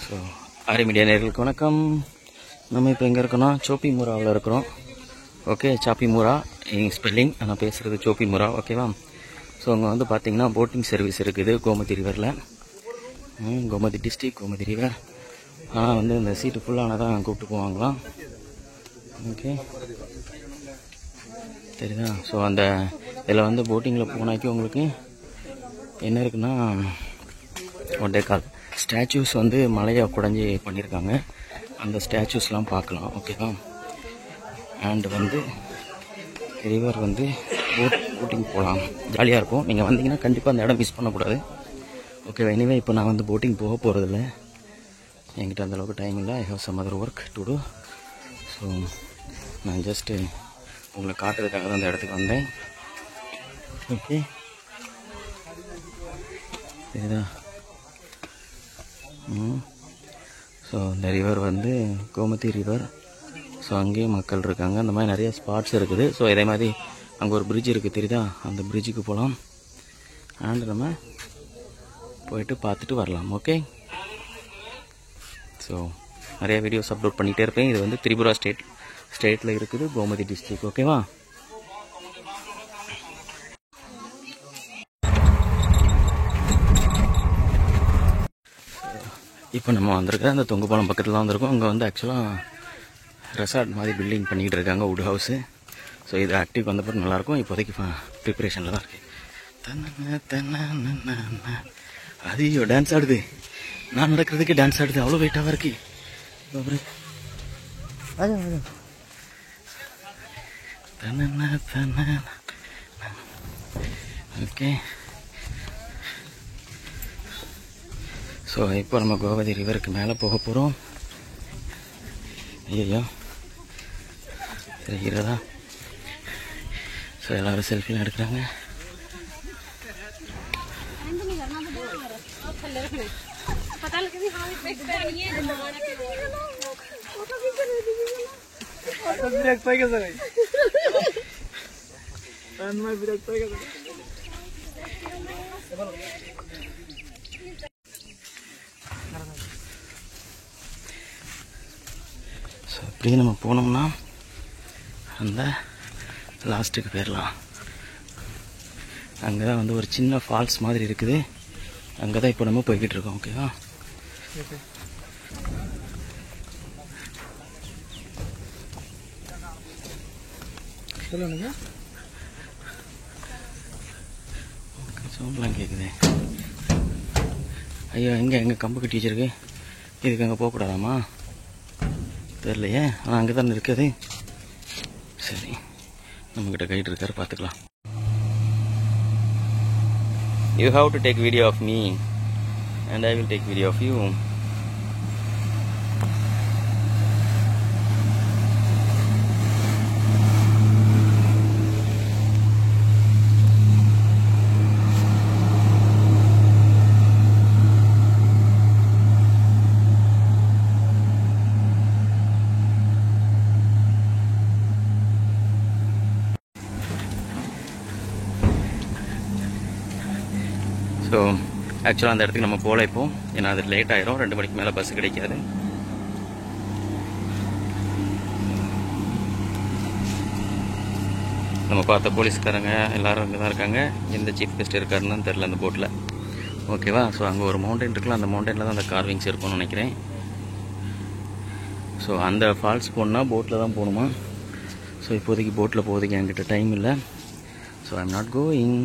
So ஆரி media நேயர்களுக்கு வணக்கம். நம்ம இப்போ எங்கே இருக்கோன்னா சோப்பிமுராவில் இருக்கிறோம். ஓகே, சாப்பிமுரா ஸ்பெல்லிங், நான் பேசுகிறது சோப்பிமுரா. ஓகேவா? ஸோ அங்கே வந்து பார்த்திங்கன்னா போட்டிங் சர்வீஸ் இருக்குது கோமதி ரிவரில். Gomti district, Gomti river. ஆனால் வந்து இந்த சீட்டு ஃபுல்லானதான் கூப்பிட்டு போவாங்களாம். ஓகே, சரிதா? ஸோ அந்த இதில் வந்து போட்டிங்கில் போனாக்கி உங்களுக்கு என்ன இருக்குன்னா, ஒன் டே கால் ஸ்டாச்சூஸ் வந்து மலையை குடஞ்சி பண்ணியிருக்காங்க. அந்த ஸ்டாச்சூஸ்லாம் பார்க்கலாம். ஓகேவா? அண்ட் வந்து ரிவர் வந்து போட்டிங் போகலாம், ஜாலியாக இருக்கும். நீங்கள் வந்தீங்கன்னா கண்டிப்பாக அந்த இடம் மிஸ் பண்ணக்கூடாது. ஓகேவா? எனிவே இப்போ நான் வந்து போட்டிங் போக போகிறதில்ல, என்கிட்ட அந்தளவுக்கு டைம் இல்லை. I have some other work to do. So நான் ஜஸ்ட்டு உங்களை காட்டுறதுக்காக தான் அந்த இடத்துக்கு வந்தேன். ஓகே, சரிதா? ஸோ இந்த ரிவர் வந்து கோமதி ரிவர். ஸோ அங்கேயும் மக்கள் இருக்காங்க. அந்த மாதிரி நிறைய ஸ்பாட்ஸ் இருக்குது. ஸோ இதே மாதிரி அங்கே ஒரு பிரிட்ஜ் இருக்குது, தெரியுதா? அந்த பிரிட்ஜுக்கு போகலாம். அண்ட் நம்ம போயிட்டு பார்த்துட்டு வரலாம். ஓகே, ஸோ நிறைய வீடியோஸ் அப்லோட் பண்ணிகிட்டே இருப்பேன். இது வந்து திரிபுரா ஸ்டேட்டில் இருக்குது, கோமதி டிஸ்ட்ரிக். ஓகேவா? இப்போ நம்ம வந்திருக்க அந்த தொங்குபாலம் பக்கத்தில் தான் வந்திருக்கோம். அங்கே வந்து ஆக்சுவலாக ரெசார்ட் மாதிரி பில்டிங் பண்ணிக்கிட்டு இருக்காங்க, வுட் ஹவுஸு. ஸோ இது ஆக்டிவ் வந்தப்போ நல்லாயிருக்கும். இப்போதைக்கு ப்ரிப்பரேஷனில் தான் இருக்குது. ஐயோ, டான்ஸ் ஆடுது. நான் நடக்கிறதுக்கு டான்ஸ் ஆடுது, அவ்வளோ வெயிட்டாக இருக்கு. ஓகே, ஸோ இப்போ நம்ம கோமதி ரிவருக்கு மேலே போக போகிறோம். ஐயோ, தெரிகிறதா? ஸோ எல்லோரும் செல்ஃபிலாம் எடுக்கிறாங்க. ஸோ அப்படியே நம்ம போனோம்னா அந்த லாஸ்ட்டுக்கு போயிடலாம். அங்கே தான் வந்து ஒரு சின்ன ஃபால்ஸ் மாதிரி இருக்குது. அங்கே தான் இப்போ நம்ம போய்கிட்டு இருக்கோம். ஓகேவா? சொல்லுங்க. சவுண்ட்லாம் கேட்குது. ஐயோ, எங்கே கம்பு கட்டி வச்சிருக்கு? இதுக்கு அங்கே போகக்கூடாதாம்மா? தெரியலையே, ஆனால் அங்கே தானே இருக்குது. சரி, நம்மக்கிட்ட கைடு இருக்காரு, பார்த்துக்கலாம். You have to take video of me and I will take video of you. So ஆக்சுவலாக அந்த இடத்துக்கு நம்ம போகல இப்போ, ஏன்னா அது லேட் ஆயிரும். 2 மணிக்கு மேலே பஸ் கிடைக்காது. நம்ம பார்த்த போலீஸ்காரங்க எல்லோரும் அங்கே தான் இருக்காங்க. எந்த சீஃப் கெஸ்ட் இருக்காருன்னு தான் தெரில அந்த போட்டில். ஓகேவா? ஸோ அங்கே ஒரு மவுண்டைன் இருக்குல்ல, அந்த மவுண்டனில் தான் அந்த கார்விங்ஸ் இருக்கும்னு நினைக்கிறேன். ஸோ அந்த ஃபால்ஸ் போகணுன்னா போட்டில் தான் போகணுமா? ஸோ இப்போதைக்கு போட்டில் போகிறதுக்கு என்கிட்ட டைம் இல்லை. So I am not going.